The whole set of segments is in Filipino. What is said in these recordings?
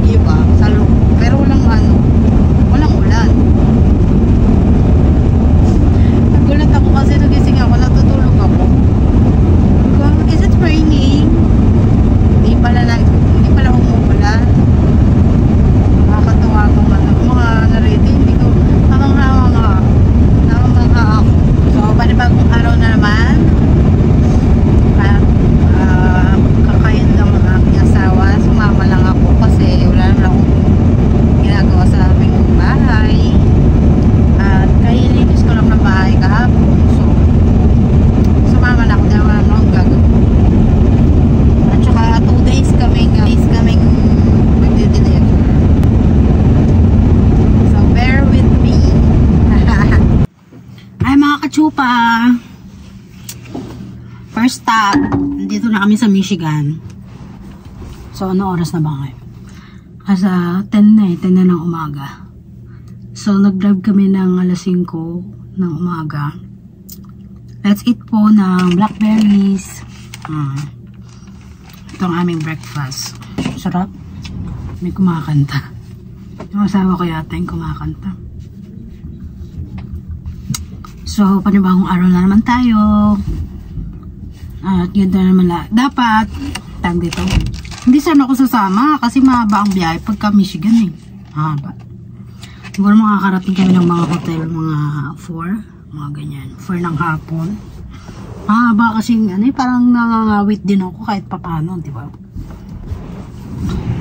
bagyo ba sa loob. Pero walang walang ulan. Nagulat ako kasi nagising ako, natutulog ako. Is it raining? Hindi pala umuulan. Nakakatawa ko mga narito, hindi ko namangha ako. So, panibagong araw na naman. Kakain lang ang aking asawa. Sumama lang ako kasi wala naman akong ginagawa sa aming bahay. At kailinis ko lang ng bahay kahapon. So, sumama na ako dahil wala naman akong gagawin. At saka 2 days kaming magde-deliver. So, bear with me. Ay mga kachupa, first stop, nandito na kami sa Michigan. So ano oras na ba ngayon? Asa 10 na ng umaga. So nag-drive kami ng alas 5 ng umaga. Let's eat po ng blackberries. Ito ang aming breakfast. Sarap. May kumakanta. Yung asawa ko yata yung kumakanta. So, panibagong araw na naman tayo. At yun na naman dapat, tag dito. Hindi sana ako sasama kasi mahaba ang biyahe pagka Michigan eh. Mahaba. Siguro makakarating kami ng mga hotel, mga 4, mga ganyan. 4 ng hapon. Mahaba kasi parang nangangawit din ako kahit papano, di ba?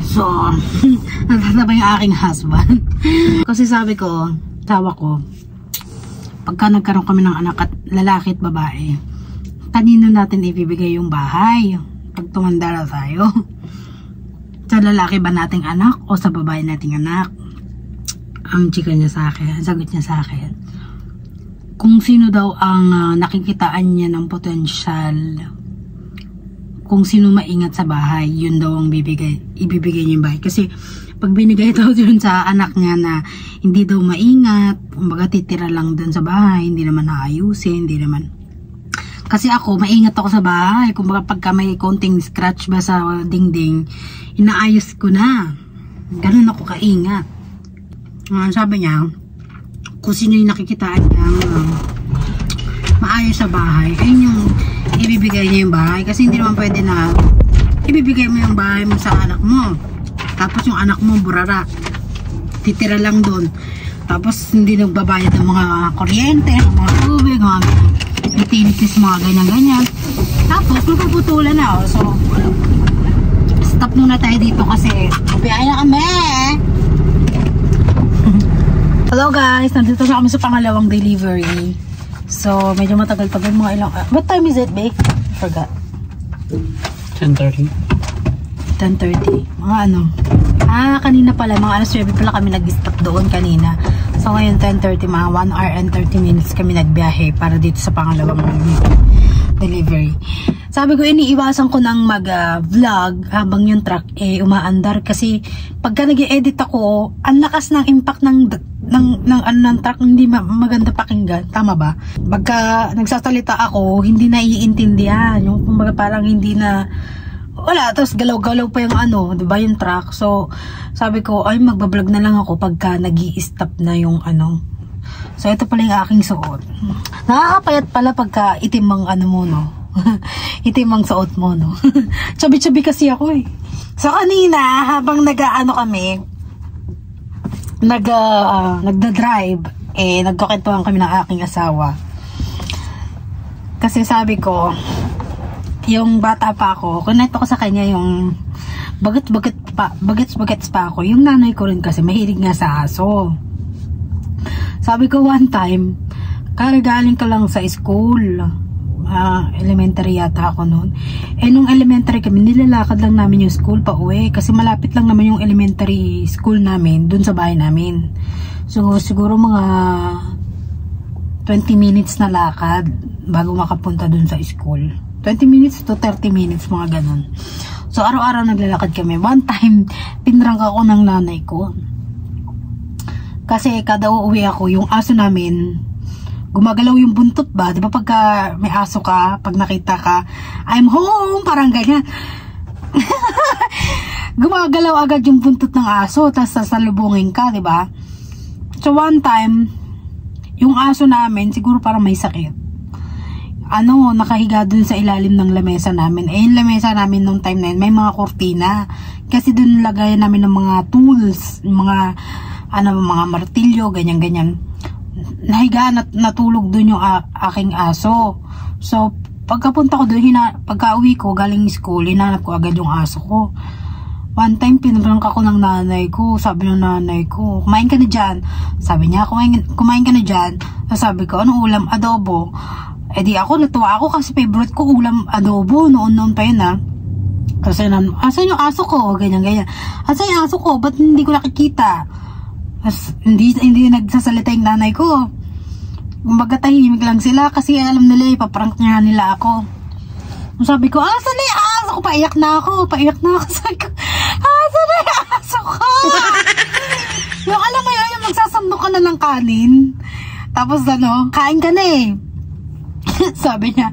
So, natataba yung aking husband. Kasi sabi ko, tawa ko, pagka nagkaroon kami ng anak at lalaki at babae, kanino natin ibibigay yung bahay pag tumanda na tayo? Sa lalaki ba nating anak o sa babae nating anak? Ang chika niya sa akin, ang sagot niya sa akin, kung sino daw ang nakikitaan niya ng potensyal, kung sino maingat sa bahay, yun daw ang ibibigay niya yung bahay. Kasi pag binigay daw yun sa anak niya na hindi daw maingat, kumbaga titira lang dun sa bahay, hindi naman naayusin, hindi naman. Kasi ako, maingat ako sa bahay. Kumbaga pagka may konting scratch ba sa dingding, inaayos ko na. Ganun ako kaingat. Sabi niya, kung sino yung nakikitaan niya maayos sa bahay, ayun yung ibibigay niya yung bahay. Kasi hindi naman pwede na ibibigay mo yung bahay mo sa anak mo. Tapos yung anak mo burara, titira lang doon. Tapos hindi nagbabayad ng mga kuryente, mga tubig, mga utilities, mga ganyan-ganyan. Tapos mapuputulan na. So, stop muna tayo dito kasi biyahe na kami. Hello guys, nandito na kami sa pangalawang delivery. So, medyo matagal-tagal, mga ilang... what time is it, babe? Forgot. 10:30. 10:30. Mga kanina pala, mga alas 9 pala kami nag-stop doon kanina. So ngayon 10:30, mga 1 hour and 30 minutes kami nagbiyahe para dito sa pangalawang delivery. Sabi ko, iniiwasan ko ng mag-vlog habang yung truck umaandar kasi pagka nag-i-edit ako, ang lakas ng impact ng truck, hindi maganda pakinggan. Tama ba? Pagka nagsasalita ako, hindi naiintindihan. Yung kumbaga parang hindi na wala, tapos galaw-galaw pa yung diba yung truck. So, sabi ko, ay magbablog na lang ako pagka nag-i-stop na yung So, ito pala yung aking suot. Nakakapayat pala pagka itim ang mo, no? Itim ang suot mo, no? Chabi-chabi kasi ako eh. So, kanina, habang kami, nagda-drive, nagkukwentuhan kami ng aking asawa. Kasi sabi ko, yung bata pa ako, kunento ko sa kanya yung bagets pa ako. Yung nanay ko rin kasi mahilig nga sa aso. Sabi ko one time, kagaling ka lang sa school, elementary yata ako noon. Nung elementary kami, nilalakad lang namin yung school pa uwi kasi malapit lang naman yung elementary school namin dun sa bahay namin. So siguro mga 20 minutes na lakad bago makapunta dun sa school. 20 minutes to 30 minutes, mga ganun. So, araw-araw naglalakad kami. One time, pinrang ako ng nanay ko. Kasi kada uuwi ako, yung aso namin, gumagalaw yung buntot ba? Di ba pagka may aso ka, pag nakita ka, I'm home, parang ganyan. gumagalaw agad yung buntot ng aso, tapos sasalubungin ka, di ba? So one time, yung aso namin, siguro parang may sakit. Nakahiga dun sa ilalim ng lamesa namin. Yung lamesa namin nung time na yun, may mga kortina. Kasi dun lagayan namin ng mga tools, mga martilyo, ganyan-ganyan. Nahiga, natulog dun yung aking aso. So, pagkapunta ko dun, pagka-uwi ko, galing school, hinanap ko agad yung aso ko. One time, pinagrank ako ng nanay ko. Sabi ng nanay ko, kumain ka na dyan. Sabi niya, kumain ka na dyan. Sabi ko, anong ulam? Adobo. Di ako, natuwa ako kasi favorite ko ulam adobo. Noon pa yun Kasi asan yung aso ko? Ganyan. Asan yung aso ko? Ba't hindi ko nakikita? Hindi nagsasalita yung nanay ko. Kumbaga tahimik lang sila kasi alam nila ipaprank niya nila ako. Sabi ko, asan na yung aso ko? Paiyak na ako. Sabi ko, asan na yung aso ko? Yung alam mo yun, yung magsasandok ka na ng kanin. Tapos kain ka na Sabi niya,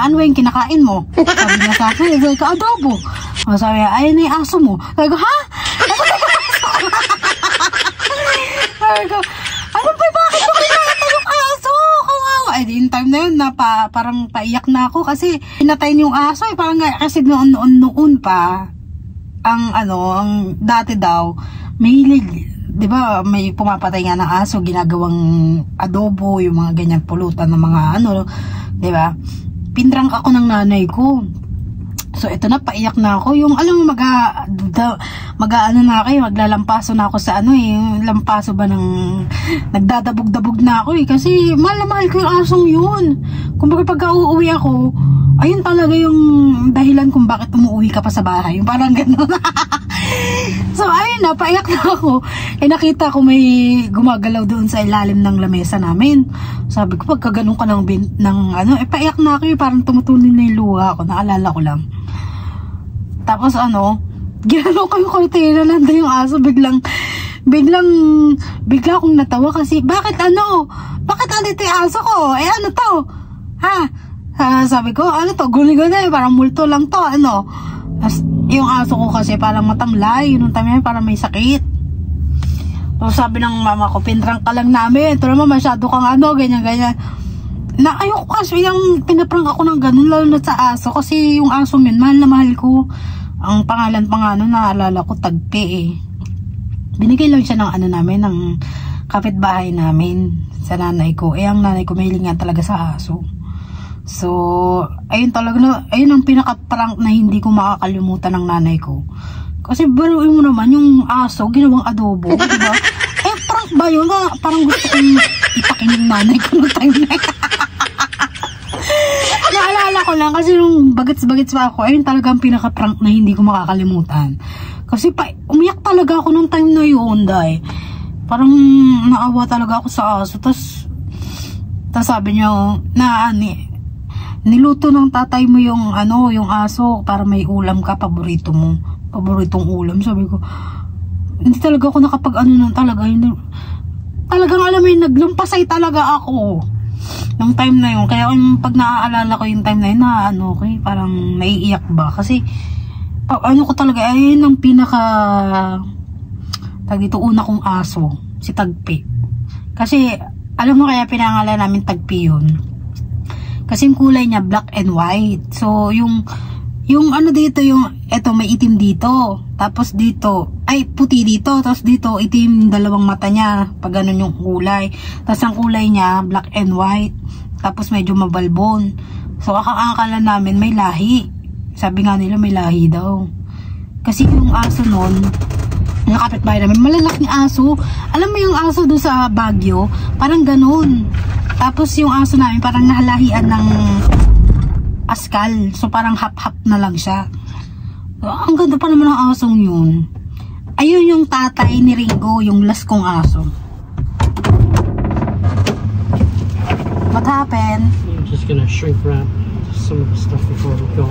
ano yung kinakain mo? Sabi niya sa akin, sabi ko, adobo. Sabi niya, ayun na yung aso mo. Sabi ko, ha? Sabi ko, ano ba, bakit mo kinakain yung aso? Kawawa. In time na yun, parang paiyak na ako kasi pinatay yung aso. Parang kasi noon pa, ang dati daw, mahilig. Diba, may pumapatay nga ng aso, ginagawang adobo, yung mga ganyan pulutan ng mga diba? Pinrang ako ng nanay ko. So, ito na, paiyak na ako. Yung, alam mo, maglalampaso na ako sa lampaso ba ng, nagdadabog-dabog na ako kasi mahal na mahal ko yung asong yun. Kung pagka uuwi ako, ayun talaga yung dahilan kung bakit umuwi ka pa sa bahay. Yung parang gano'n. So, ayun na, paiyak na ako. Nakita ko may gumagalaw doon sa ilalim ng lamesa namin. Sabi ko, pagka ganun ka paiyak na ako. Parang tumutuloy na yung luha ko. Naalala ko lang. Tapos ginano ko yung kortina, nandun yung aso. Bigla akong natawa kasi, bakit andito yung aso ko? Ano to? Sabi ko, to? Guli-guli, parang multo lang to, yung aso ko kasi parang matamlay, yung time parang may sakit. So sabi ng mama ko, pinrang ka lang namin, ito naman masyado kang ganyan. Na ayoko kasi yung pinaprang ako ng ganun, lalo na sa aso, kasi yung aso yun, mahal na mahal ko. Ang pangalan naalala ko, Tagpi Binigay lang siya ng namin, ng kapitbahay namin sa nanay ko. Ang nanay ko mahilig nga talaga sa aso. So, ayun ang pinaka-prank na hindi ko makakalimutan ng nanay ko. Kasi baruin mo naman, yung aso, ginawang adobo, diba? Prank ba yun? Parang gusto kong ipakinig nanay ko noong time na yun. Naalala ko lang, kasi nung bagets-bagets pa ako, ayun talaga ang pinaka-prank na hindi ko makakalimutan. Kasi umiyak talaga ako nung time na yun, dahil parang naawa talaga ako sa aso. Tapos sabi niya, niluto ng tatay mo yung aso para may ulam ka, paboritong ulam. Sabi ko, hindi talaga ako nakapag talagang alam mo yun, naglampasay talaga ako nung time na yun. Kaya pag naaalala ko yung time na yun, parang naiiyak ba kasi ko talaga, ayun ang pinaka una kong aso, si Tagpi. Kasi alam mo kaya pinangalan namin Tagpi yun kasi yung kulay niya black and white. So yung dito, eto may itim dito, tapos dito ay puti dito, tapos dito itim dalawang mata niya pag ganun yung kulay, tapos ang kulay niya black and white, tapos medyo mabalbon. So akala namin may lahi, sabi nga nila may lahi daw kasi yung aso nun, yung kapitbahay namin, malalaking aso. Alam mo yung aso doon sa Baguio, parang ganun. Tapos yung aso namin parang nahalahian ng askal. So parang hap-hap na lang siya. So, ang ganda pa naman ng asong yun. Ayun yung tatay ni Ringo, yung last kong aso. What happened? I'm just gonna shrink wrap some of the stuff before we go.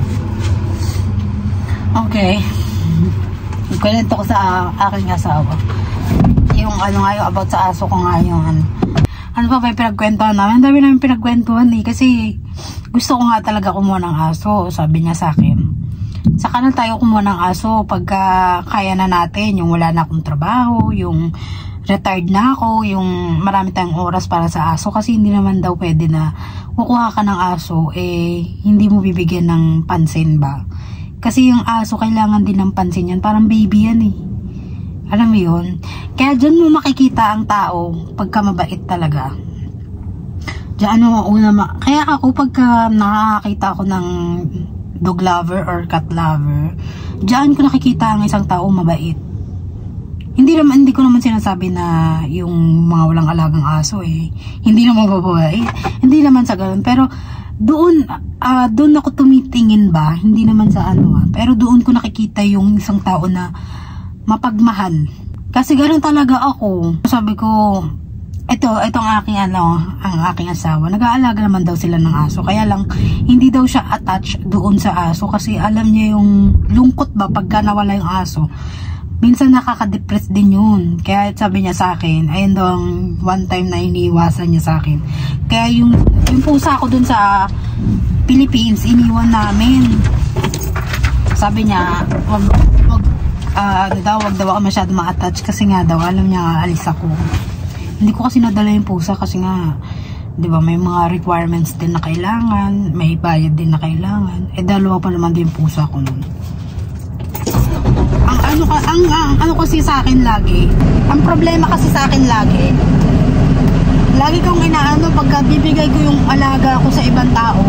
Okay. Kwento ko sa aking asawa. Yung yung about sa aso ko nga yung ano pa ba yung pinagkwentuhan namin? Ang dami namin pinagkwentuhan kasi gusto ko nga talaga kumuha ng aso. Sabi niya sa akin, Saka na tayo kumuha ng aso pagka kaya na natin, yung wala na akong trabaho, yung retired na ako, yung marami tayong oras para sa aso. Kasi hindi naman daw pwede na kukuha ka ng aso, hindi mo bibigyan ng pansin ba? Kasi yung aso kailangan din ng pansin yan, parang baby yan Alam mo yun? Kaya dyan mo makikita ang tao pagka mabait talaga. Diyan kaya ako pagka nakakita ako ng dog lover or cat lover, diyan ko nakikita ang isang tao mabait. Hindi ko naman sinasabi na yung mga walang alagang aso hindi naman babae. Hindi naman sa ganun. Pero doon ako tumitingin ba, hindi naman sa pero doon ko nakikita yung isang tao na mapagmahal. Kasi ganoon talaga ako. Sabi ko, itong aking ang aking asawa, nag-aalaga naman daw sila ng aso, kaya lang hindi daw siya attached doon sa aso kasi alam niya yung lungkot ba pagka nawala yung aso, minsan nakaka-depress din yun. Kaya sabi niya sa akin, ayun daw ang one time na iniiwasan niya sa akin. Kaya yung pusa ko doon sa Philippines, iniwan namin. Sabi niya, wag daw ako masyado ma-attach kasi nga daw alam niya alis ako. Hindi ko kasi nadala yung pusa kasi nga, di ba, may mga requirements din na kailangan, may bayad din na kailangan. Dalawa pa naman din yung pusa ko nun. Ang kasi sa akin lagi, ang problema kasi sa akin lagi kong pagka bibigay ko yung alaga ko sa ibang tao,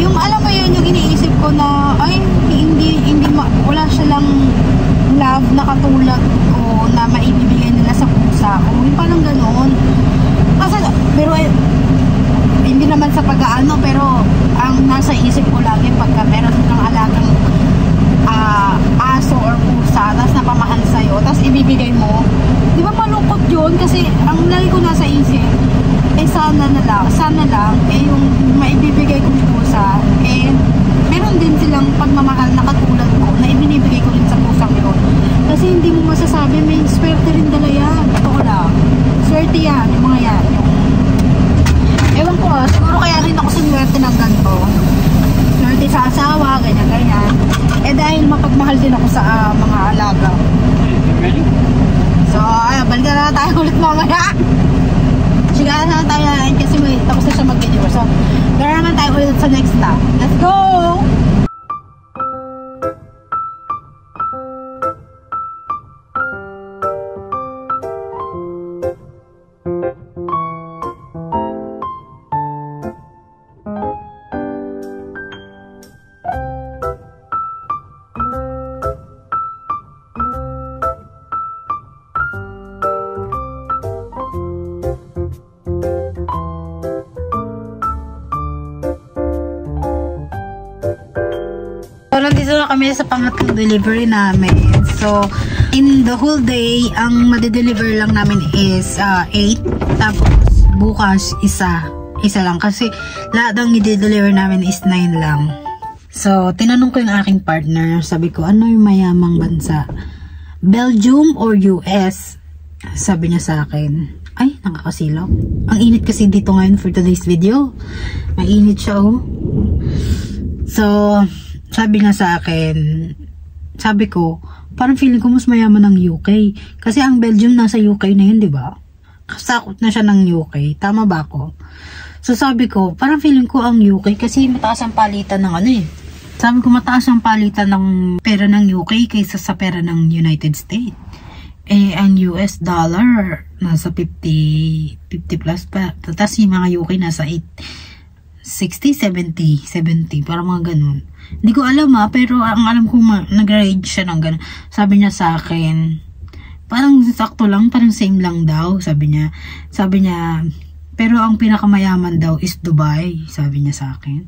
yung alam mo yun, yung iniisip ko na, wala siya lang love na katulad ko na maibibigay nila sa pusa ko. Yung parang ganoon. Pero hindi naman sa pag-aano, pero ang nasa isip ko lagi pagka meron ng alagang aso or pusa, tapos napamahal sa'yo, tapos ibibigay mo, di ba malungkot yun? Kasi ang lagi ko nasa isip, sana lang, yung maibibigay kong pusa, meron din silang pagmamahal na katulad ko, na ibinibigay ko rin sa pusang yun. Kasi hindi mo masasabi, may swerte rin dala yan. Totoo lang. Swerte yan, yung mga yan. Ewan ko siguro kaya rin ako swerte ng ganito. Swerte sa asawa, ganyan. Dahil mapagmahal din ako sa mga alaga. So, balikan na tayo ulit mamaya. Sigahan na tayo kasi tapos na siya mag-deliver. So, gara naman tayo ulit sa next stop. Let's go! Nandito na kami sa pangatlong delivery namin. So, in the whole day, ang madideliver lang namin is 8. Tapos, bukas, isa lang. Kasi, lahat ng i-deliver namin is 9 lang. So, tinanong ko yung aking partner. Sabi ko, ano yung mayamang bansa? Belgium or US? Sabi niya sa akin, ay, nakakasilaw. Ang init kasi dito ngayon for today's video. Mainit siya, So, sabi nga sa akin, sabi ko, parang feeling ko mas mayaman ng UK. Kasi ang Belgium nasa UK na yun, di ba? Kasakot na siya ng UK. Tama ba ako? So sabi ko, parang feeling ko ang UK kasi mataas ang palitan ng Sabi ko, mataas ang palitan ng pera ng UK kaysa sa pera ng United States. Ang US dollar nasa 50 plus pa. Tapos yung mga UK nasa 60, 70, parang mga ganun. Hindi ko alam pero ang alam ko nag-rage siya ng ganun. Sabi niya sa akin, parang sakto lang, parang same lang daw, sabi niya. Pero ang pinakamayaman daw is Dubai, sabi niya sa akin.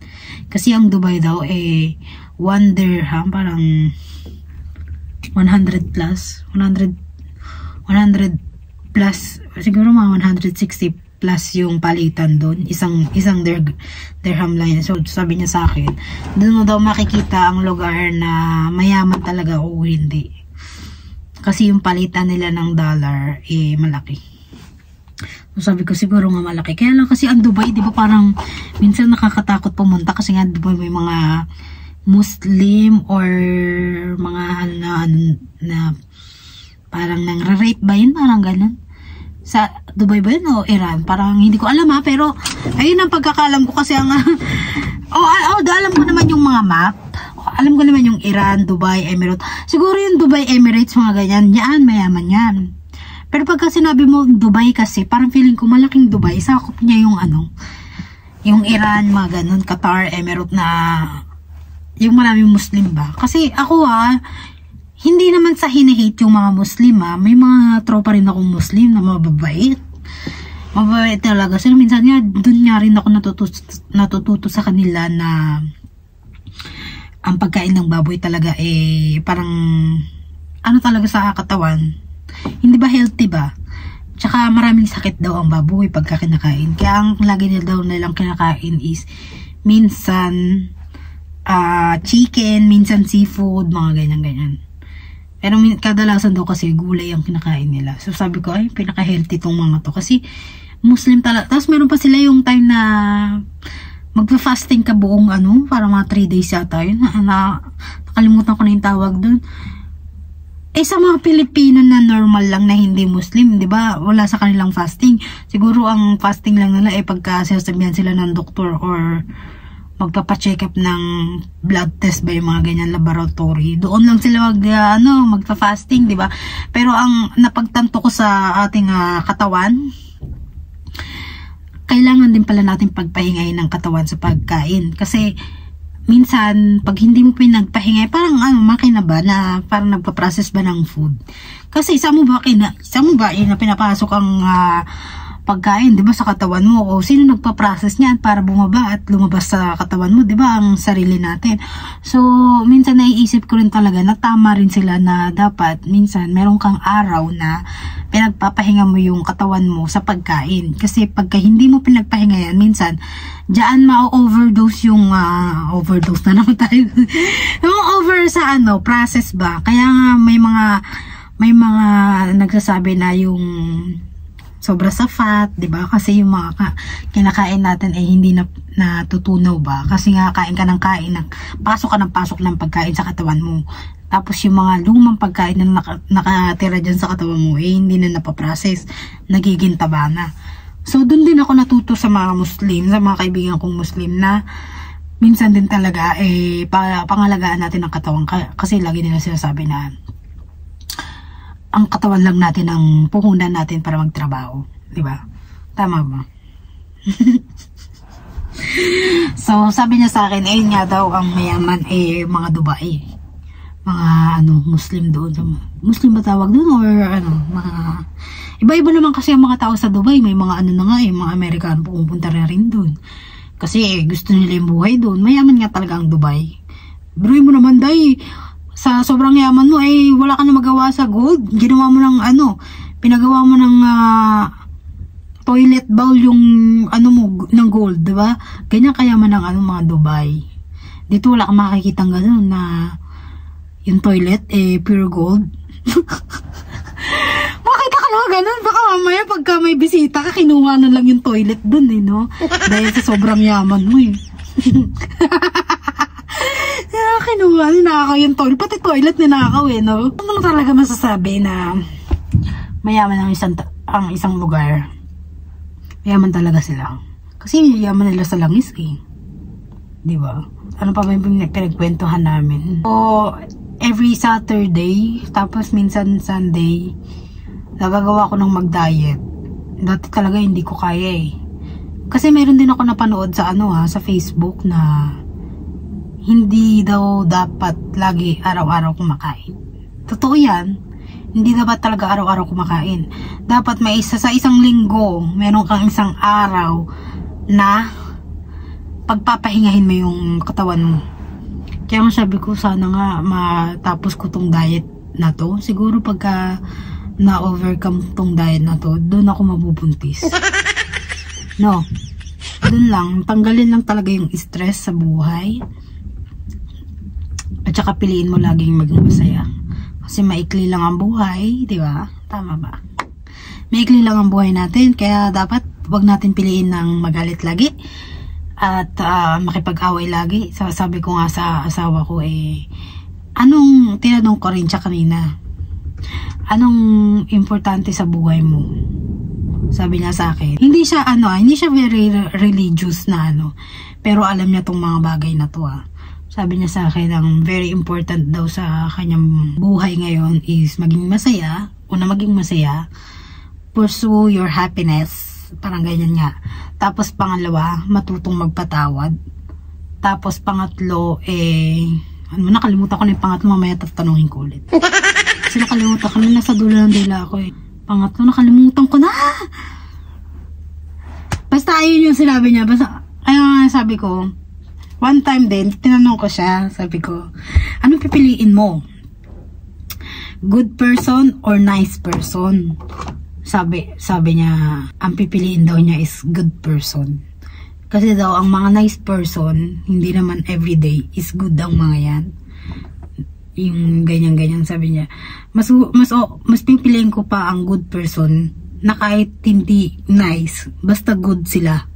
Kasi ang Dubai daw 1 dirham, parang 100 plus, siguro mga 160 plus yung palitan doon, isang dirham lang. So sabi niya sa akin, doon mo daw makikita ang lugar na mayaman talaga o hindi, kasi yung palitan nila ng dollar malaki. So sabi ko, siguro nga malaki. Kaya lang kasi ang Dubai, di ba, parang minsan nakakatakot pumunta kasi nga Dubai may mga Muslim or mga na parang nang-rape ba yun? Parang ganun. Sa Dubai ba yun o Iran? Parang hindi ko alam ha, pero ayun ang pagkakalam ko kasi ang alam ko naman yung mga map. Alam ko naman yung Iran, Dubai, Emirates. Siguro yung Dubai, Emirates, mga ganyan. Yan, mayaman yan. Pero pagka sinabi mo Dubai kasi, parang feeling ko malaking Dubai. Sakop niya yung yung Iran, mga ganun, Qatar, Emirates na yung maraming Muslim ba. Kasi ako hindi naman sa hinahate yung mga Muslim may mga tropa rin akong Muslim na mababait. Mababait talaga. So minsan nga, dun nga rin ako natututo sa kanila na ang pagkain ng baboy talaga parang talaga sa katawan. Hindi ba healthy ba? Tsaka maraming sakit daw ang baboy pagka kinakain. Kaya ang lagi nila daw nilang kinakain is minsan chicken, minsan seafood, mga ganyan-ganyan. Pero kadalasan daw kasi gulay ang kinakain nila. So sabi ko, pinaka-healthy tong mga to. Kasi Muslim talaga. Tapos meron pa sila yung time na magpa-fasting ka buong para mga 3 days yata yun. Nakalimutan ko na yung tawag dun. Sa mga Pilipino na normal lang na hindi Muslim, di ba? Wala sa kanilang fasting. Siguro ang fasting lang nila pagka sinasabihan sila ng doktor or magpapa-check up ng blood test ba yung mga ganyan laboratory. Doon lang sila magpa-fasting, di ba? Pero ang napagtanto ko sa ating katawan, kailangan din pala natin pagpahingayin ng katawan sa pagkain. Kasi minsan, pag hindi mo pinagpahingay, parang makina ba na parang nagpa-process ba ng food? Kasi isa mo ba na pinapasok ang pagkain, di ba, sa katawan mo? O sino nagpa-process niyan para bumaba at lumabas sa katawan mo, di ba, ang sarili natin? So, minsan naiisip ko rin talaga na tama rin sila na dapat minsan meron kang araw na pinagpapahinga mo yung katawan mo sa pagkain. Kasi pagka hindi mo pinagpahinga yan, minsan diyan ma-overdose yung overdose na naman tayo. Yung over sa process ba? Kaya nga may mga nagsasabi na yung sobra sa fat, 'di ba? Kasi yung mga kinakain natin hindi na natutunaw ba? Kasi nga kain ka ng pasok ng pagkain sa katawan mo. Tapos yung mga lumang pagkain na nakatira dyan sa katawan mo hindi na napaprocess, nagiging taba na. So doon din ako natuto sa mga Muslim, sa mga kaibigan kong Muslim na minsan din talaga pangalagaan natin ang katawan kasi lagi nila sinasabi na ang katawan lang natin ang puhunan natin para magtrabaho. Diba? Tama ba? So, sabi niya sa akin, ayun nga daw ang mayaman mga Dubai. Mga Muslim doon. Muslim ba tawag doon? Or mga... Iba-iba naman kasi ang mga tao sa Dubai. May mga mga Amerikano pupunta na rin doon. Kasi gusto nila yung buhay doon. Mayaman nga talaga ang Dubai. Biruin mo naman, day. Sa sobrang yaman mo, wala ka na magawa sa gold. Ginawa mo ng pinagawa mo ng toilet bowl yung ng gold, diba? Ganyan kayaman ng mga Dubai. Dito wala kang makikita ng gano'n na yung toilet, pure gold. Makita ka naman gano'n, baka mamaya pagka may bisita ka, kinuha na lang yung toilet dun, no? Dahil sa sobrang yaman mo, kinuha, ninakaw yung toilet. Pati toilet ninakaw no? Ano talaga masasabi na mayaman ang isang lugar? Mayaman talaga sila. Kasi yaman nila sa langis diba? Ano pa ba yung pinagkwentuhan namin? So, every Saturday, tapos minsan Sunday, nagagawa ko ng mag-diet. Dati talaga hindi ko kaya Kasi meron din ako napanood sa sa Facebook na hindi daw dapat lagi araw-araw kumakain. Totoo yan. Hindi dapat talaga araw-araw kumakain. Dapat may sa isang linggo, meron kang isang araw na pagpapahingahin mo yung katawan mo. Kaya nga sabi ko, sana nga matapos ko tong diet na to. Siguro pagka na-overcome tong diet na to, doon ako mabubuntis. No. Doon lang. Tanggalin lang talaga yung stress sa buhay. At saka piliin mo laging maging masaya. Kasi maikli lang ang buhay, di ba? Tama ba? Maikli lang ang buhay natin, kaya dapat wag natin piliin ng magalit lagi. at makipag-away lagi. So, sabi ko nga sa asawa ko anong tinanong ko rin siya kanina, anong importante sa buhay mo? Sabi niya sa akin, hindi siya very religious na pero alam niya tong mga bagay na to. Sabi niya sa akin, ang very important daw sa kanyang buhay ngayon is maging masaya. Una, maging masaya. Pursue your happiness. Parang ganyan nga. Tapos pangalawa, matutong magpatawad. Tapos pangatlo, nakalimutan ko na yung pangatlo, mamaya tatanungin ko ulit. Kasi nakalimutan ko na, nasa dulo ng dila ako Pangatlo, nakalimutan ko na. Basta ayun yung sinabi niya. Basta, ayun sabi ko, one time din, tinanong ko siya, sabi ko, anong pipiliin mo? Good person or nice person? Sabi niya, ang pipiliin daw niya is good person. Kasi daw, ang mga nice person, hindi naman everyday is good ang mga yan. Yung ganyan-ganyan, sabi niya. Mas pipiliin ko pa ang good person na kahit hindi nice, basta good sila.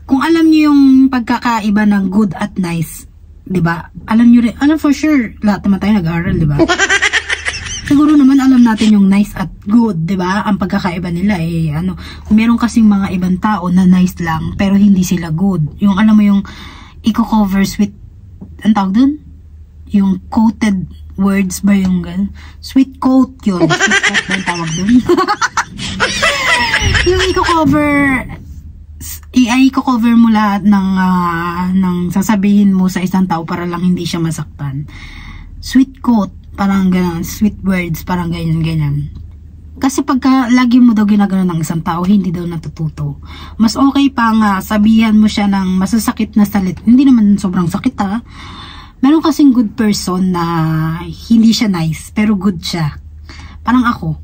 Kung alam niyo yung pagkakaiba ng good at nice, 'di ba? Alam niyo rin, for sure, lahat naman tayo nag-aaral, 'di ba? Siguro naman alam natin yung nice at good, 'di ba? Ang pagkakaiba nila meron kasing mga ibang tao na nice lang pero hindi sila good. Yung alam mo yung i-cover with, ang tawag dun? Yung coated words ba yung sweet coat yun. Sweet coat ba yung tawag dun? Yung i-cover mo lahat ng sasabihin mo sa isang tao para lang hindi siya masaktan. Sweet coat, parang ganyan. Sweet words, parang ganyan. Kasi pagka lagi mo daw ginagano ng isang tao, hindi daw natututo. Mas okay pa nga sabihan mo siya ng masasakit na salita. Hindi naman sobrang sakit Meron kasing good person na hindi siya nice, pero good siya. Parang ako.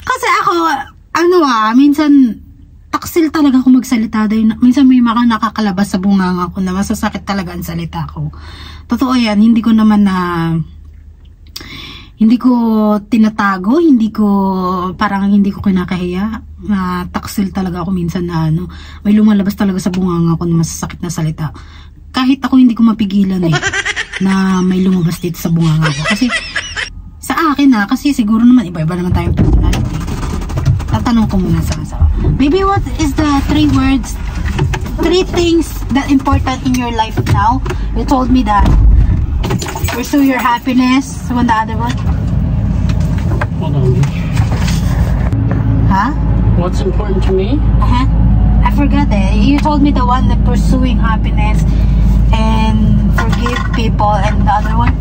Kasi ako, minsan taksil talaga ako magsalita. Minsan may mga nakakalabas sa bunganga ko na masasakit talaga ang salita ko. Totoo yan, hindi ko tinatago, hindi ko kinakahiya. Taksil talaga ako minsan na may lumalabas talaga sa bunganga ko na masasakit na salita. Kahit ako hindi ko mapigilan na may lumabas dito sa bunganga ko. Kasi sa akin kasi siguro naman iba-iba naman tayong personality. Tatanong ko muna sa asawa. Maybe what is the 3 things that important in your life now? You told me that pursue your happiness. So the other one? Hold on. Huh? What's important to me? I forgot You told me the one that pursuing happiness and forgive people, and the other one?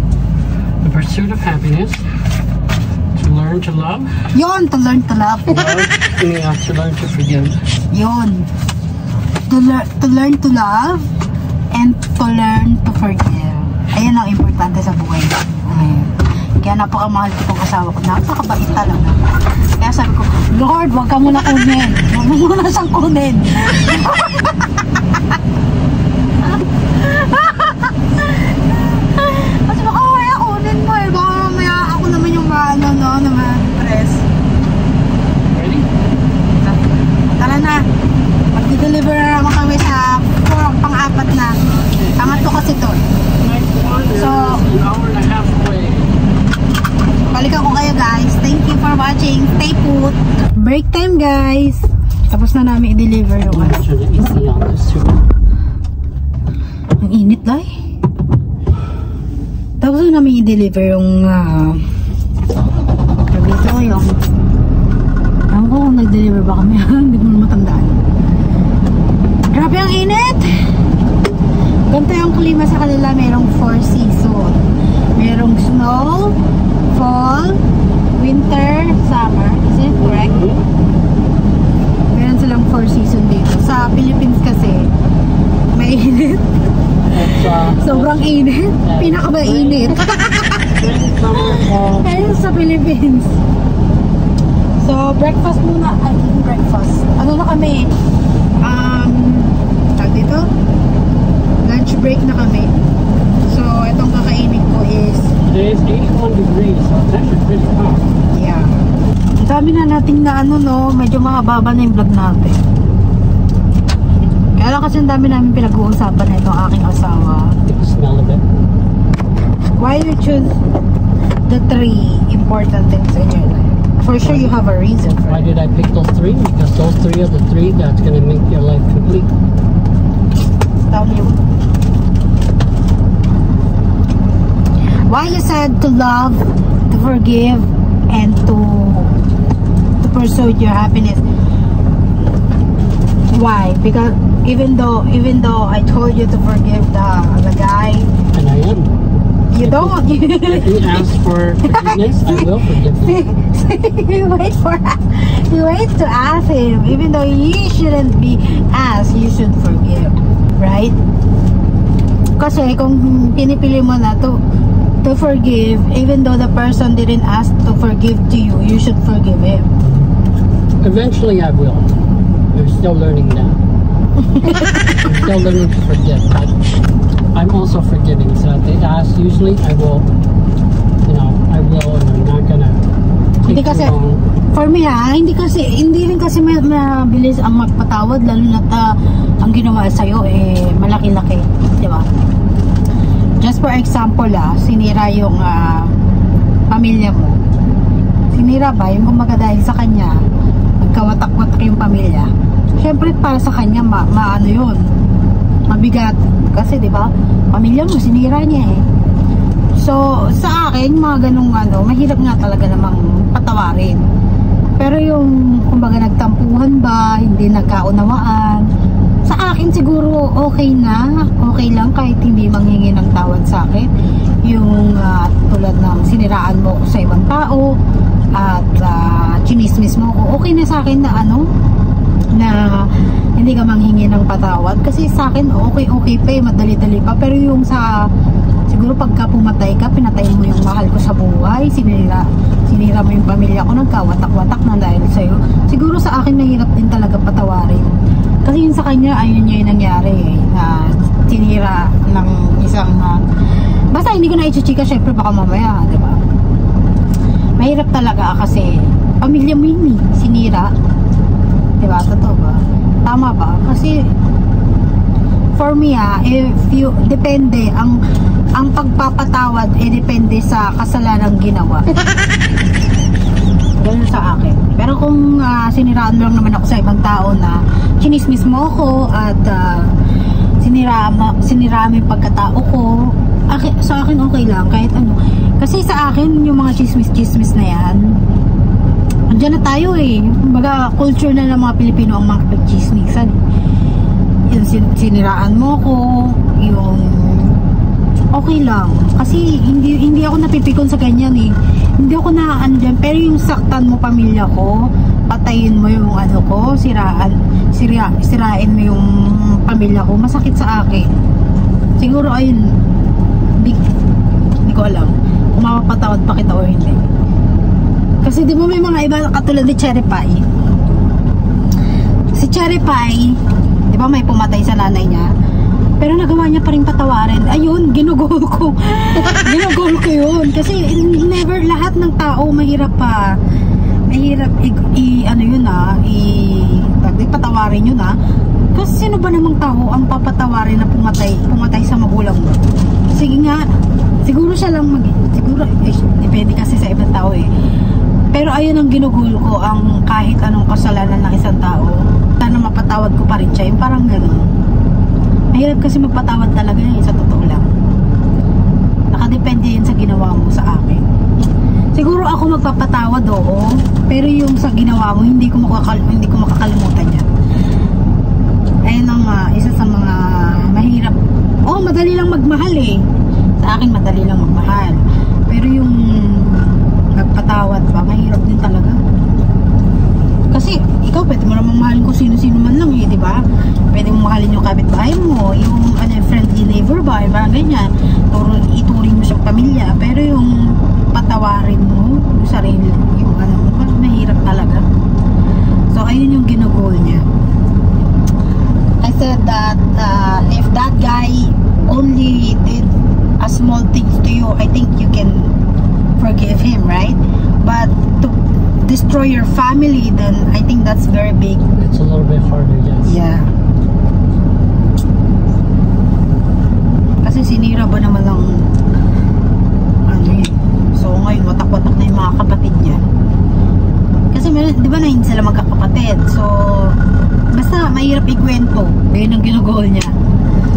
The pursuit of happiness. To learn to love. Yon, to learn to love. To learn to forgive. Yon. To learn to love and to learn to forgive. Ayan ang importante sa buhay. Kaya napakamahal ko itong asawa ko. Napakabait talaga. Kaya sabi ko, Lord, wag ka muna kunin. Wag mo muna siyang kunin. Kasi baka mamaya kunin mo Baka mamaya ako naman yung press. Ready? Tara na. Mag-deliver na naman kami sa pang-apat na. Pangatlo kasi to. So, an hour and a half away. Balikan ko kayo guys. Thank you for watching. Stay put. Break time guys. Tapos na namin i-deliver yung ang init dahil. Tapos na namin i-deliver yung dito yung alam ko kung nag-deliver ba kami. Hindi mo matandaan. Grabe ang init. Ganito yung klima sa kanila. Merong 4 season. Merong snow, fall, winter, summer. Is it correct? Meron silang 4 season dito. Sa Philippines kasi, may init. Sobrang init. Pinakamainit. Ayun sa Philippines. So, breakfast muna. Breakfast. Ano na kami? Dito? Lunch break na kami. So, itong kakainin ko is Today is 81 degrees, so it's actually pretty hot. yeah. Ang dami na nating na medyo makababa na yung vlog natin. Kaya kasi ang dami namin pinag-uusapan na itong aking asawa. Take a smell of it. Why you choose the 3 important things in your life? For sure you have a reason for Why it. did I pick those 3? Because those 3 are the 3 that's going to make your life complete. Tell me. Why you said to love, to forgive, and to pursue your happiness? Why? Because even though I told you to forgive the guy, And I am. you don't. If he asks for forgiveness, I will forgive him. you wait to ask him, even though he shouldn't be asked, you should forgive, right? Kasi kung pinipili mo na to forgive, even though the person didn't ask to forgive to you, you should forgive him. Eventually I will. I'm still learning that. I'm still learning to forgive, but I'm also forgiving. So if they ask, usually I will, and I'm not gonna take Hindi kasi, too long. for me hindi rin kasi mabilis ang magpatawad, lalo na ang ginawa sa'yo malaki-laki, di ba? Just for example sinira yung pamilya mo. Sinira ba? Yung kumbaga dahil sa kanya, nagkawatak-watak yung pamilya. Syempre para sa kanya, maano yun. Mabigat. Kasi di ba pamilya mo, sinira niya So, sa akin, mga ganung mahirap nga talaga namang patawarin. Pero yung, kumbaga nagtampuhan ba, hindi nagkaunawaan, sa akin siguro okay na, okay lang kahit hindi manghingi ng tawad sa akin. Yung tulad ng siniraan mo sa ibang tao at chinismis mo ko, okay na sa akin na na hindi ka manghingi ng patawad. Kasi sa akin, okay pa madali-dali pa. Pero yung siguro pagka pumatay ka, pinatay mo yung mahal ko sa buhay, sinira mo yung pamilya ko, nagkawatak-watak na dahil sa'yo. Siguro sa akin, nahirap din talaga patawarin. Kasi yun sa kanya, ayun niya yung nangyari na sinira ng isang basta hindi ko na i-chika, syempre baka mamaya, diba? Mahirap talaga kasi pamilya mo yun sinira, diba? Totoo ba? Tama ba? Kasi for me if you, depende ang pagpapatawad depende sa kasalanang ginawa. Ganun sa akin. Pero kung siniraan lang naman ako sa ibang tao na chinismis mo ako at sinira mo yung pagkatao ko, sa akin okay lang kahit ano. Kasi sa akin yung mga chismis na yan, andyan na tayo kumbaga culture na ng mga Pilipino ang mga pagchismisan. Yung siniraan mo ko, yung okay lang. Kasi hindi ako napipikon sa ganyan Hindi ako naaandyan. Pero yung saktan mo pamilya ko, patayin mo yung ko, sirain mo yung pamilya ko, masakit sa akin. Siguro ayun, hindi ko alam kung mapapatawad pa kita o hindi. Kasi di ba may mga iba katulad ni Cherry Pie. Si Cherry Pie, di ba may pumatay sa nanay niya, pero nagawa niya pa rin patawarin. Ayun, ginugol ko. Ginugol ko yun. Kasi never lahat ng tao mahirap patawarin yun Kasi sino ba namang tao ang papatawarin na pumatay sa magulang mo? Sige nga, siguro siya lang siguro, depende kasi sa ibang tao Pero ayun ang ginugol ko, ang kahit anong kasalanan ng isang tao, sana mapatawad ko pa rin siya. Yung parang gano'n. Mahirap kasi magpatawad talaga sa totoo lang. Nakadepende yun sa ginawa mo sa akin. Siguro ako magpapatawad, oo. Pero yung sa ginawa mo, hindi ko makakalimutan yan. Ayun ang isa sa mga mahirap. Madali lang magmahal Sa akin, madali lang magmahal. Pero yung magpatawad ba, mahirap din talaga. Kasi ikaw pwede mo namang mahalin kung sino-sino man lang di ba? Pwede mo mahalin yung kapitbahay mo, yung friendly neighbor ba, parang ganyan. Ituring mo siyang pamilya. Pero yung patawarin mo yung sarili, yung mahirap talaga. So ayun yung ginugol niya. I said that if that guy only did a small things to you, I think you can forgive him, right? But to destroy your family, then I think that's very big. It's a little bit harder, yes. Yeah. Kasi sinira ba naman ng ano eh. So ngayon watak-watak na yung mga kapatid niya. Kasi di ba na hindi sila magkakapatid. So basta mahirap ikwento. Yun ang ginagawa niya.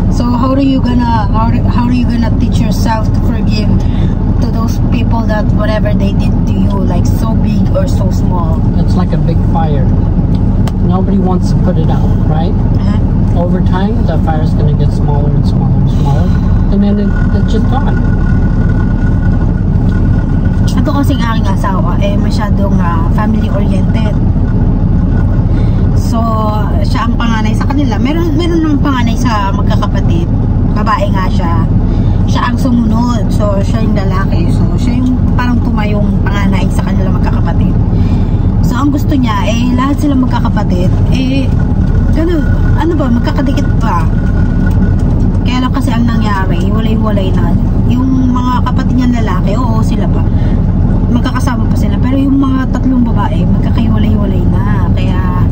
So how are you gonna teach yourself to forgive to those people that whatever they did to you, like so big or so small? It's like a big fire. Nobody wants to put it out, right? Over time, the fire is going to get smaller and smaller and smaller, and then it's just gone. Ito kasing aking asawa masyadong family-oriented. So, siya ang panganay sa kanila. Meron ng panganay sa magkakapatid. Babae nga siya. Siya ang sumunod. So, siya yung lalaki. So, siya yung parang tumayong panganay sa kanila magkakapatid. So, ang gusto niya, lahat sila magkakapatid, ganun, ano ba, magkakadikit pa. Kaya lang kasi ang nangyari, walay-walay na. Yung mga kapatid niya lalaki, oo, sila pa. Magkakasama pa sila. Pero yung mga tatlong babae, magkakaiwalay-walay na. Kaya,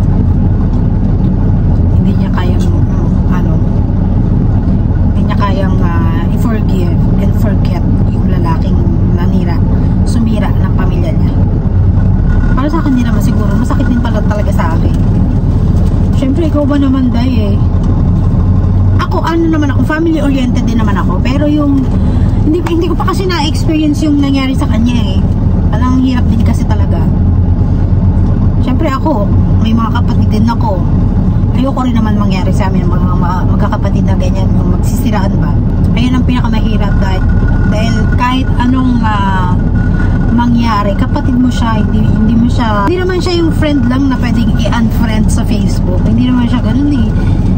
hindi niya kayang i-forgive and forget yung lalaking sumira ng pamilya niya. Para sa akin din naman siguro masakit din pala talaga sa akin. Syempre ikaw ba naman ako family oriented din naman ako, pero yung hindi ko pa kasi na-experience yung nangyari sa kanya Alang hirap din kasi talaga. Syempre ako may mga kapatid din ako. Ayoko rin naman mangyari sa amin mga magkakapatid na ganyan, yung magsisiraan ba. Ayun ang pinakamahirap dahil kahit anong mangyari, kapatid mo siya, hindi naman siya yung friend lang na pwedeng i-unfriend sa Facebook. Hindi naman siya ganun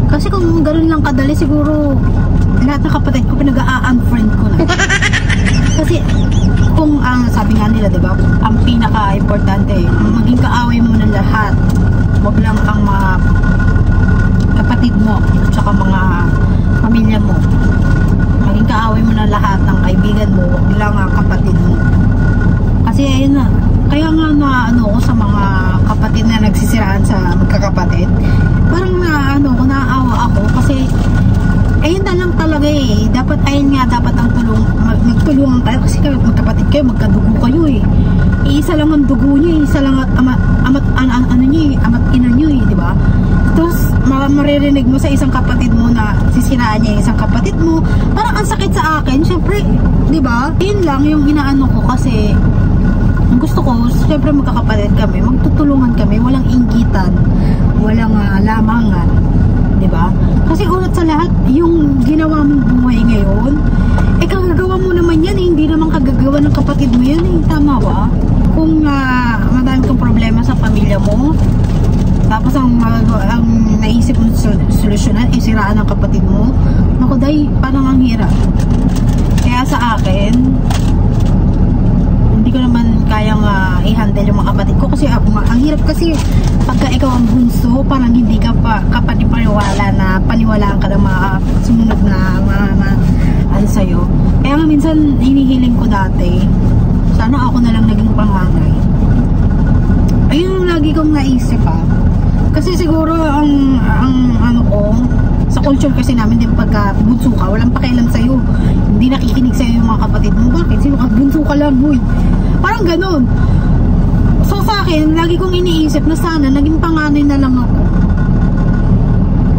Kasi kung ganun lang kadali, siguro lahat ng kapatid ko pinag-a-unfriend ko na. Kasi kung sabi nga nila, diba, ang pinaka-importante, maging kaaway mo na lahat. Huwag lang ang mga kapatid mo at saka mga pamilya mo. Maging kaaway mo na lahat ng kaibigan mo, huwag lang ang kapatid mo. Kasi ayun na, kaya nga ako sa mga kapatid na nagsisiraan sa magkakapatid, parang naaawa ako kasi ayun na lang talaga dapat dapat ang magtulungan tayo kasi kayo magkapatid kayo, magkadugo kayo isa lang ang dugo niyo isa lang at ama't ina niyo di ba? Tapos maririnig mo sa isang kapatid mo na sisiraan niya isang kapatid mo, parang ang sakit sa akin. Syempre, di ba? Yun lang yung inaano ko kasi ang gusto ko, syempre magkakapatid kami, magtutulungan kami, walang inggitan, walang lamangan, di ba? Kasi ulat sa lahat, yung ginawa mong buhay ngayon, kagagawa mo naman yan, hindi naman kagagawa ng kapatid mo yan, tama ba? Kung madami kang problema sa pamilya mo, tapos ang naisip mo solusyonan, siraan ng kapatid mo, naku day, parang ang hirap. Kaya sa akin, hindi ko naman kayang i-handle yung mga kapatid ko kasi ang hirap kasi pagka ikaw ang bunso, parang hindi ka pa paniwalaan ka ng mga sumunod na sa'yo. Kaya nga minsan hinihiling ko dati, sana ako na lang naging panganay. Ayun yung lagi kong naisip kasi siguro ang sa culture kasi namin din pagka bunso ka, walang pakialam sa'yo, hindi nakikinig sa'yo yung mga kapatid mo. Bakit? Sino ka? Bunso ka lang, boy. Parang ganun. So sa akin, lagi kong iniisip na sana naging panganay na lang ako.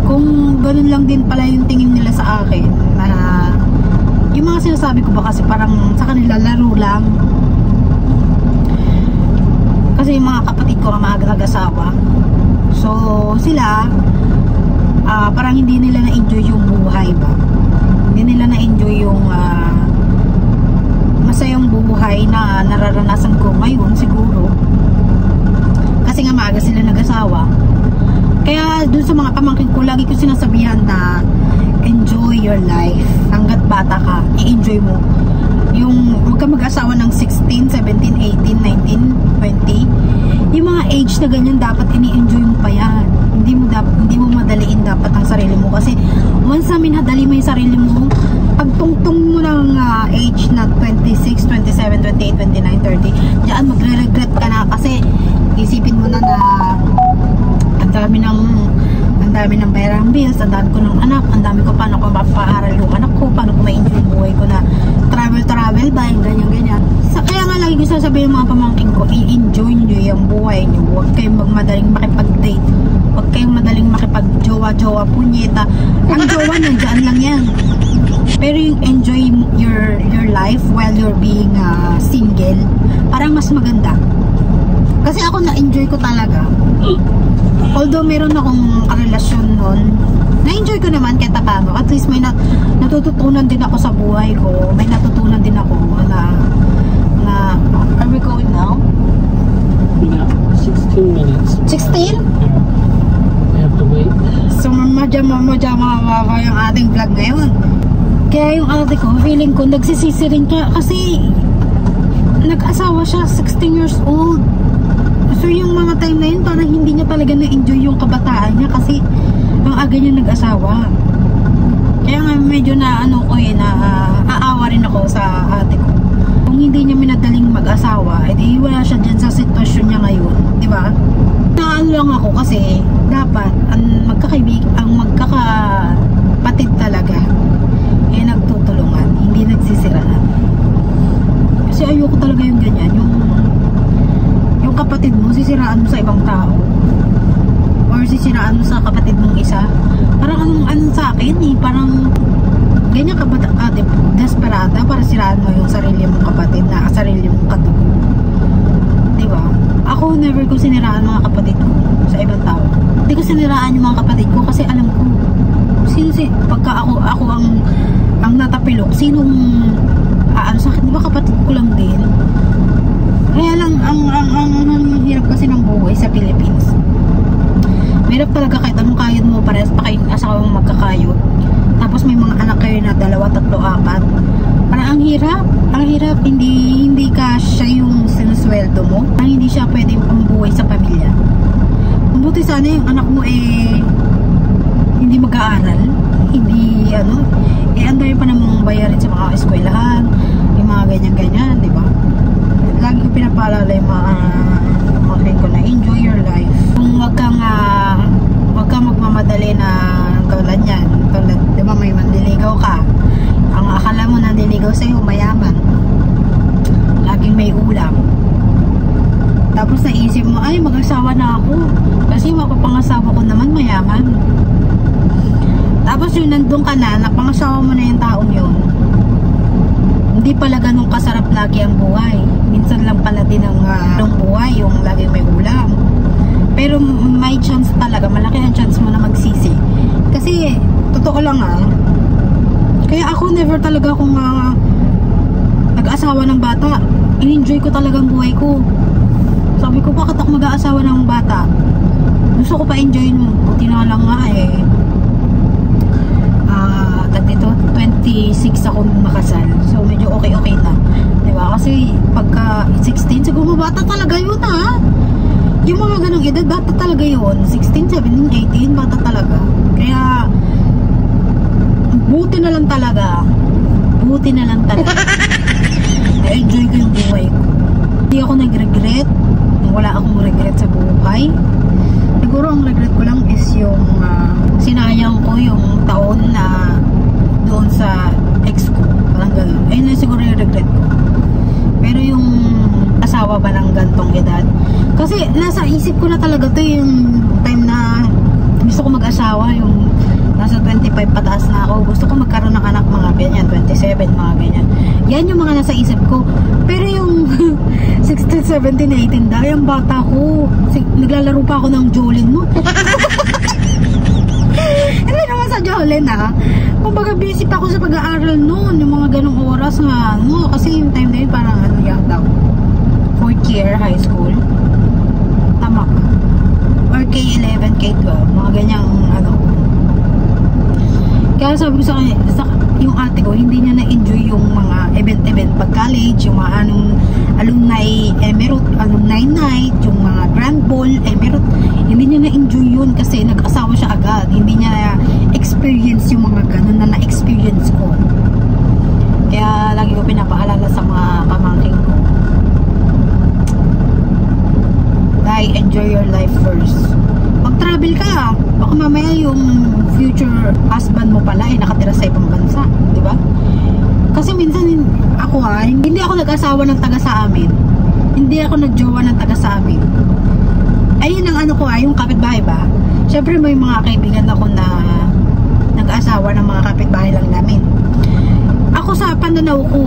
Kung ganun lang din pala yung tingin nila sa akin, na yung mga sinasabi ko ba kasi parang sa kanila laro lang. Kasi yung mga kapatid ko maaga nag-asawa, so sila parang hindi nila na-enjoy yung buhay ba, hindi nila na-enjoy yung masayang buhay na nararanasan ko ngayon siguro kasi nga maaga sila nag-asawa. Kaya dun sa mga pamangkin ko, lagi ko sinasabihan na enjoy your life. Hanggat bata ka, i-enjoy mo. Yung huwag ka mag-asawa ng 16, 17, 18, 19, 20. Yung mga age na ganyan, dapat ini-enjoy mo pa yan. Hindi mo madaliin dapat ang sarili mo. Kasi once na minadali mo yung sarili mo, pagtungtong mo ng age na 26, 27, 28, 29, 30, diyan magre-regret ka na kasi isipin mo na ang dami ng bayaran bills, ang dami ko ng anak, ang dami ko paano ko mapapaaral yung anak ko, paano ko ma-enjoy yung buhay ko na travel ba, yung ganyan. Kaya nga lagi ko sasabihin yung mga pamangkin ko, i-enjoy nyo yung buhay nyo. Huwag kayong madaling makipag-date. Huwag kayong madaling makipag-jowa-jowa, punyeta. Ang jowa nandiyan lang yan. Pero yung enjoy your life while you're being single, parang mas maganda. Kasi ako na-enjoy ko talaga. Although meron akong relasyon nun, na-enjoy ko naman kahit paano. At least may natututunan din ako sa buhay ko. May natutunan din ako na are we going now? No, 16 minutes. 16? We have to wait. So mamadya mababa yung ating vlog ngayon. Kaya yung ate ko, feeling ko nagsisisi rin ka kasi nag-asawa siya, 16 years old. So yung mga time na yun, parang hindi niya talaga na-enjoy yung kabataan niya kasi ang aga niya nag-asawa. Kaya nga medyo na aawa rin ako sa ate ko. Kung hindi niya minadaling mag-asawa, edi wala siya dyan sa sitwasyon niya ngayon, di ba? Naano lang ako kasi dapat ang magkakapatid talaga nagtutulungan, hindi nagsisiraan. Kasi ayoko talaga yung ganyan, yung kapatid mo, sisiraan mo sa ibang tao or sisiraan mo sa kapatid mong isa. Parang anong sa akin parang ganyan ka ba desperada para siraan mo yung sarili mong kapatid na sarili mong katubo, diba? Ako never ko siniraan mga kapatid ko sa ibang tao. Hindi ko siniraan yung mga kapatid ko kasi alam ko pagka ako ang natapilok, sinong sa akin, diba kapatid ko lang din. Kaya lang ang hirap kasi ng buhay sa Philippines. Hirap talaga kahit anong kayod mo, parehas pa kayong asawang magkakayod. Tapos may mga anak kayo na 2, 3, 4. Parang ang hirap, hindi kasya yung sinusweldo mo. Hindi siya pwedeng pambuhay sa pamilya. Mabuti sana yung anak mo hindi mag-aaral, hindi ang dami pa namang bayarin sa mga eskwelahan, yung mga ganyan-ganyan, di ba? Lagi ko pinapaalala yung mga ko na enjoy your life. Kung wag kang magmamadali na tulad yan, di ba may manliligaw ka, ang akala mo nanliligaw sa'yo mayaman, laging may ulam, tapos naisip mo, ay mag-asawa na ako kasi mapapangasawa ko naman mayaman. Tapos yung nandun ka na, napangasawa mo na yung taong yun, hindi pala ganun kasarap lagi ang buhay. Minsan lang pala din ang buhay, yung lagi may ulam. Pero may chance talaga, malaki ang chance mo na magsisi. Kasi, totoo lang kaya ako never talaga akong nag-asawa ng bata. In-enjoy ko talaga ang buhay ko. Sabi ko, bakit ako mag-aasawa ng bata? Gusto ko pa enjoy mo. Buti na lang dito 26 ako makasal, so medyo okay na, diba? Kasi pagka 16 siguro bata talaga yun yung mga ganong edad, bata talaga yun, 16, 17, 18, bata talaga. Kaya buti na lang talaga na-enjoy ko yung buhay ko. Hindi ako nag-regret, wala akong regret sa buhay. Siguro ang regret ko lang is yung sinayang ko yung taon na doon sa ex ko, parang gano'n. Ayun na siguro yung regret ko. Pero yung asawa ba ng gantong edad, kasi nasa isip ko na talaga to yung time na gusto ko mag-asawa, yung nasa 25 pataas na ako, gusto ko magkaroon ng anak, mga ganyan, 27, mga ganyan. Yan yung mga nasa isip ko. Pero yung 16, 17, 18 dahil yung bata ko, naglalaro pa ako ng Jolene mo. Hindi naman sa Jolene kumbaga busy pa ako sa pag-aaral noon, yung mga ganong oras kasi yung time na yun parang young daw, 4th year high school, tama ka, or K11, K12, mga ganyang kaya sabi ko sa yung ate ko, hindi niya na-enjoy yung mga event pag college, yung mga alumni emerald, alumni night, yung mga grand ball emerald, hindi niya na-enjoy yun kasi nag-asawa siya agad, hindi niya experience yung mga ganun na na-experience ko. Kaya lagi ko pinapaalala sa mga pamangkin ko, enjoy your life first. Mag-travel ka Baka mamaya yung future husband mo pala ay nakatira sa ibang bansa, di ba? Kasi minsan ako hindi ako nag-asawa ng taga sa amin. Hindi ako nagjowa ng taga sa amin. Ayun ang ano ko yung kapitbahay ba? Syempre may mga kaibigan ako na nag-asawa ng mga kapitbahay lang namin. Ako sa pananaw ko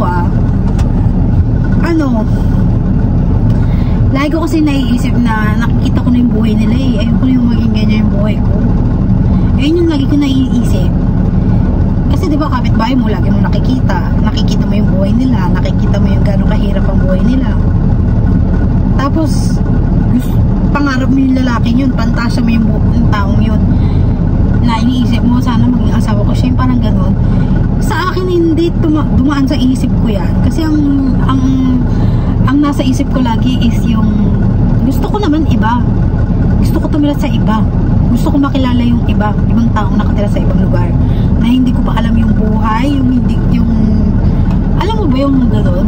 lagi ko kasi naiisip na nakikita ko na yung buhay nila ayun ko yung maging ganyan yung buhay ko. Ayun yung lagi ko naiisip. Kasi diba kapitbahay mo, lagi mo nakikita mo yung buhay nila, nakikita mo yung gano'ng kahirap ang buhay nila. Tapos pangarap mo yung lalaki yun, pantasya mo yung taong yun na iniisip mo, sana maging asawa ko siya, parang gano'n. Sa akin hindi dumaan sa isip ko yan, kasi ang nasa isip ko lagi is yung gusto ko naman iba, gusto ko tumira sa iba, gusto ko makilala yung ibang taong nakatira sa ibang lugar na hindi ko pa alam yung buhay, alam mo ba yung gano'n,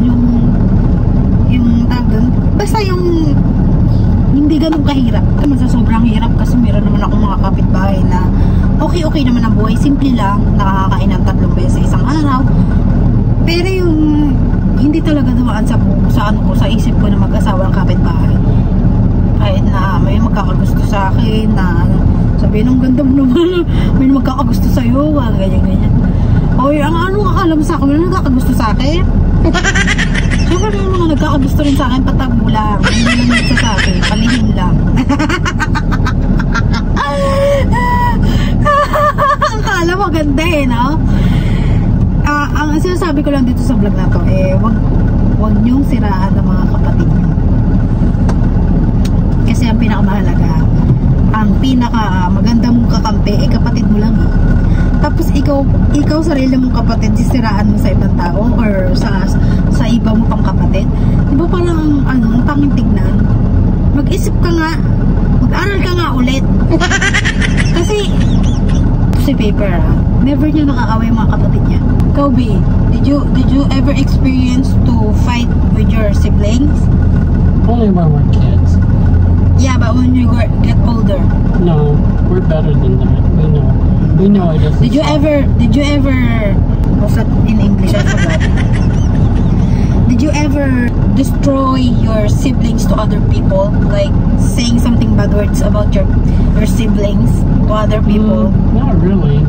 yung tawag doon, basta yung hindi ganun kahirap. Naman sa sobrang hirap kasi meron naman ako mga kapitbahay na okay naman ang buhay, simple lang, nakakakain ng 3 beses sa isang araw. Pero yung hindi talaga dumaan sa isip ko na mag-asawa ng kapitbahay. Kahit na may magkakagusto sa akin na sabihin ng ganda mo naman, may magkakagusto sa'yo, ganyan. Oy, ang akala mo sa akin, may nagkakagusto sa akin? Siyempre may mga nagkakagusto rin sa akin, patabo lang. Hindi lang sa akin, palihim lang. Ang kala mo ganda no? Ang sinasabi ko lang dito sa vlog na to, wag niyong siraan ang mga kapatid niyo. Kasi ang pinakamahalaga, ang pinaka maganda mong kakampi, kapatid mo lang. Tapos ikaw sarili mong kapatid, sisiraan mo sa ibang tao or sa iba mo pang kapatid. Diba parang ang tanging tignan? Mag-isip ka nga, mag-aral ka nga ulit. Kasi si paper never niya nakakaway mga kapatid niya. Kobe, did you ever experience to fight with your siblings? Only when we're kids. Yeah, but when you get older. No, we're better than that. We know it doesn't. Did you ever what's that in English? I forgot. Did you ever destroy your siblings to other people, like saying something bad words about your siblings to other people? Not really.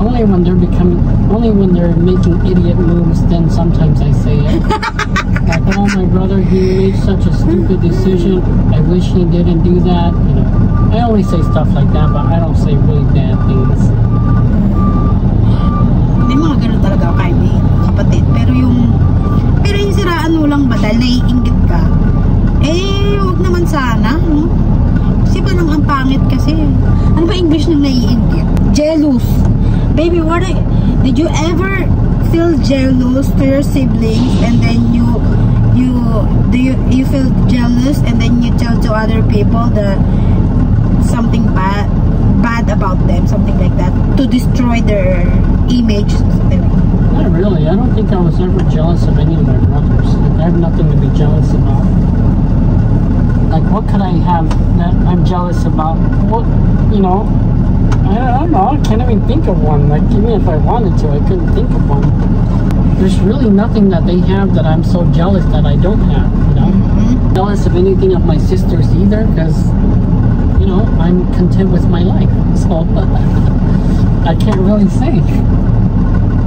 Only when they're making idiot moves, then sometimes I say it. Like, oh, my brother, he made such a stupid decision. I wish he didn't do that. I only say stuff like that, but I don't say really bad things. May mga ganun talaga kapatid. Pero yung siraan mo lang ba dahil naiinggit ka? Huwag naman sana, no? Kasi parang ang pangit kasi. Ano ba English ng naiinggit? Jealous. Baby, did you ever feel jealous to your siblings and then you feel jealous and then you tell to other people that something bad about them, something like that, to destroy their image? Not really. I don't think I was ever jealous of any of my brothers. I have nothing to be jealous about. Like, what could I have that I'm jealous about? What, I don't know. I can't even think of one. Like, even if I wanted to, I couldn't think of one. There's really nothing that they have that I'm so jealous that I don't have, Mm-hmm. Jealous of anything of my sisters either, because, I'm content with my life. So, I can't really say.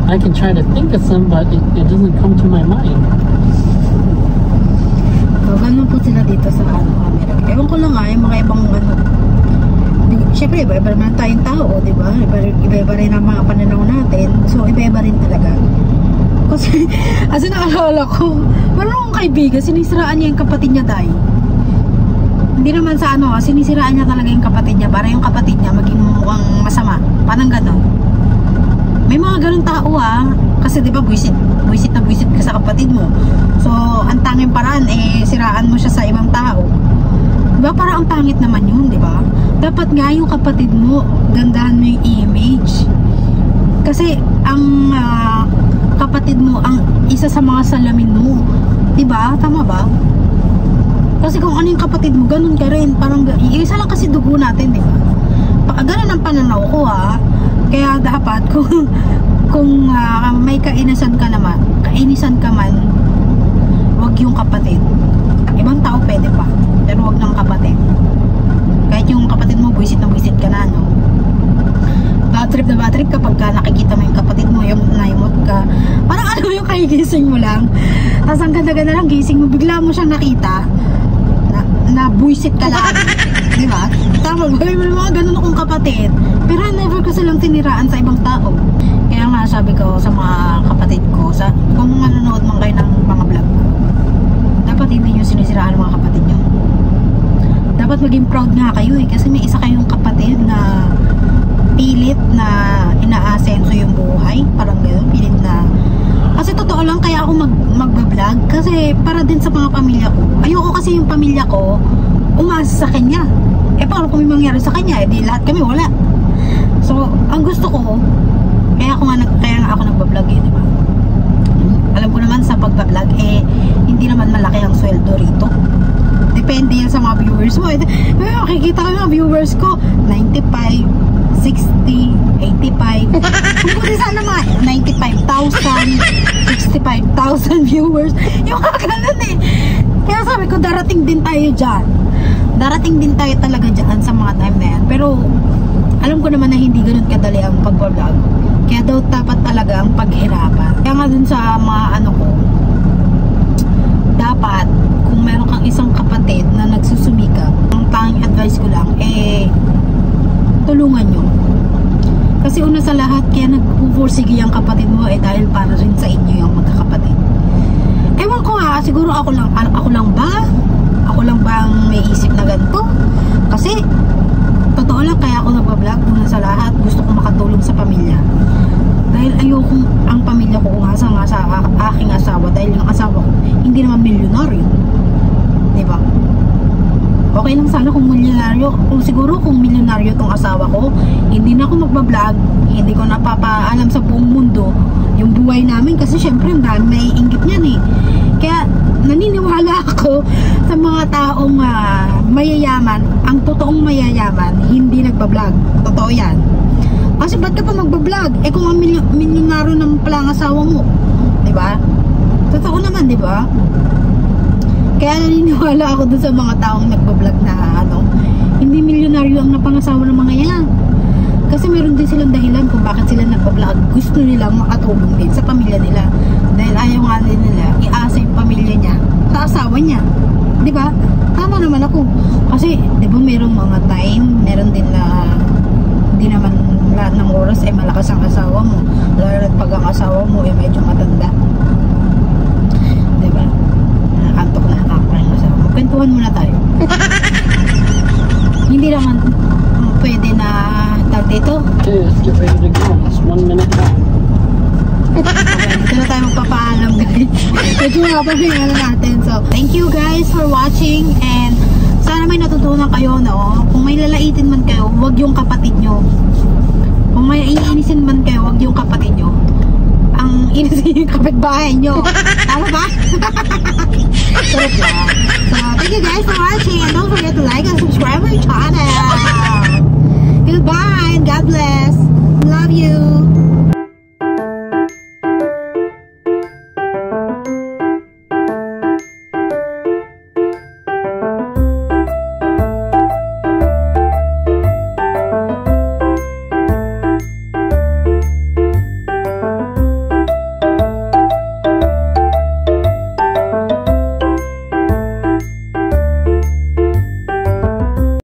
I can try to think of some, but it doesn't come to my mind. So, ganun po sila dito sa Amerika. Ewan ko lang yung mga ibang siyempre, iba-iba naman tayong tao, di ba? Iba-iba rin ang mga pananaw natin. So, iba-iba rin talaga. Kasi naalala ko, meron akong kaibigan, sinisiraan niya yung kapatid niya dahil. Hindi naman sa sinisiraan niya talaga yung kapatid niya para yung kapatid niya maging mukhang masama. Parang gano'n. May mga ganun tao kasi di ba buwisit ka sa kapatid mo. So, ang tanging paraan siraan mo siya sa ibang tao. Diba parang ang pangit naman yun, di ba? Dapat nga yung kapatid mo, gandahan mo yung image. Kasi ang kapatid mo ang isa sa mga salamin mo. Di ba? Tama ba? Kasi kung ano yung kapatid mo, ganun ka rin. Parang isa lang kasi dugo natin, di ba? Ganun ang pananaw ko ha. Kaya dapat kung may kainisan ka man, wag yung kapatid. Ibang tao pwede pa, pero wag ng kapatid. Kahit yung kapatid mo buwisit na buwisit ka na, no? Bad trip kapag ka nakikita mo yung kapatid mo, yung naimot ka, parang ano yung kahigising mo lang, tapos ang ganda-ganda lang gising mo, bigla mo siyang nakita na buwisit ka lang. Di ba? Tama ba? May mga ganun akong kapatid, pero never ko silang tiniraan sa ibang tao. Kaya nga sabi ko sa mga kapatid ko, kung manonood man kayo ng mga vlog ko, dapat hindi nyo sinisiraan mga kapatid nyo. Dapat maging proud nga kayo kasi may isa kayong kapatid na pilit na inaasenso yung buhay, parang gano'n, pilit na. Kasi totoo lang, kaya ako magbablog kasi para din sa mga pamilya ko. Ayoko kasi yung pamilya ko umaasa sa kanya. Paano kung may mangyari sa kanya? Di lahat kami wala. So ang gusto ko, kaya nga ako nagbablog di ba? Alam ko naman sa pagbablog hindi naman malaki ang sweldo rito. Depende yan sa mga viewers mo. Makikita ko yung mga viewers ko 95, 60, 85. Kung pwede sana mga 95,000, 65,000 viewers. Yung mga ganun Kaya sabi ko, darating din tayo dyan. Darating din tayo talaga dyan sa mga time na yan. Pero alam ko naman na hindi ganun kadali ang pag-vlog. Kaya daw dapat talaga ang paghirapan. Kaya nga dun sa mga ko, dapat kung meron kang isang kapatid na nagsusumikap, ang tanging advice ko lang tulungan nyo. Kasi una sa lahat, kaya nagpupursige ang kapatid mo dahil para rin sa inyo yung magkakapatid. Ewan ko siguro ako lang ba ang may isip na ganito? Kasi totoo lang, kaya ako nagbablog. Una sa lahat, gusto ko makatulong sa pamilya. Dahil ayoko ang pamilya ko umasa nga sa aking asawa, dahil yung asawa ko hindi naman milyonaryo, diba? Okay lang sana kung milyonaryo, kung milyonaryo tong asawa ko, hindi na ako magbablog, hindi ko napapaalam sa buong mundo yung buhay namin, kasi syempre ang dami may inggit niyan Kaya naniniwala ako sa mga taong mayayaman. Ang totoong mayayaman hindi nagbablog. Totoo yan. Kasi ba't ka pa magbablog? Kung ang milyonaryo ng pala ang asawa mo, diba? Totoo naman, diba? Kaya naniniwala ako dun sa mga taong nagbablog na hindi milyonaryo ang napangasawa ng mga yan. Kasi meron din silang dahilan kung bakit sila nagbablog. Gusto nilang makatulong din sa pamilya nila. Dahil ayaw nga din nila iasa yung pamilya niya sa asawa niya. Diba? Tama naman ako. Kasi, diba merong mga time, meron din na hindi naman lahat ng oras malakas ang asawa mo. Lalo pag ang asawa mo medyo matanda. Diba? Antok na ang asawa mo. Kwentuhan muna tayo. Hindi naman pwede na dito. Okay, let's get ready to go. It's 1 minute now. Dito na tayo magpapaalam, guys. Medyo nga pa natin. So, thank you guys for watching, and sana may natutunan kayo, no? Kung may lalaitin man kayo, wag yung kapatid nyo. Kung may iinisin man kayo, wag yung kapatid nyo. Ang inisin yung kapitbahay nyo. Tama ba?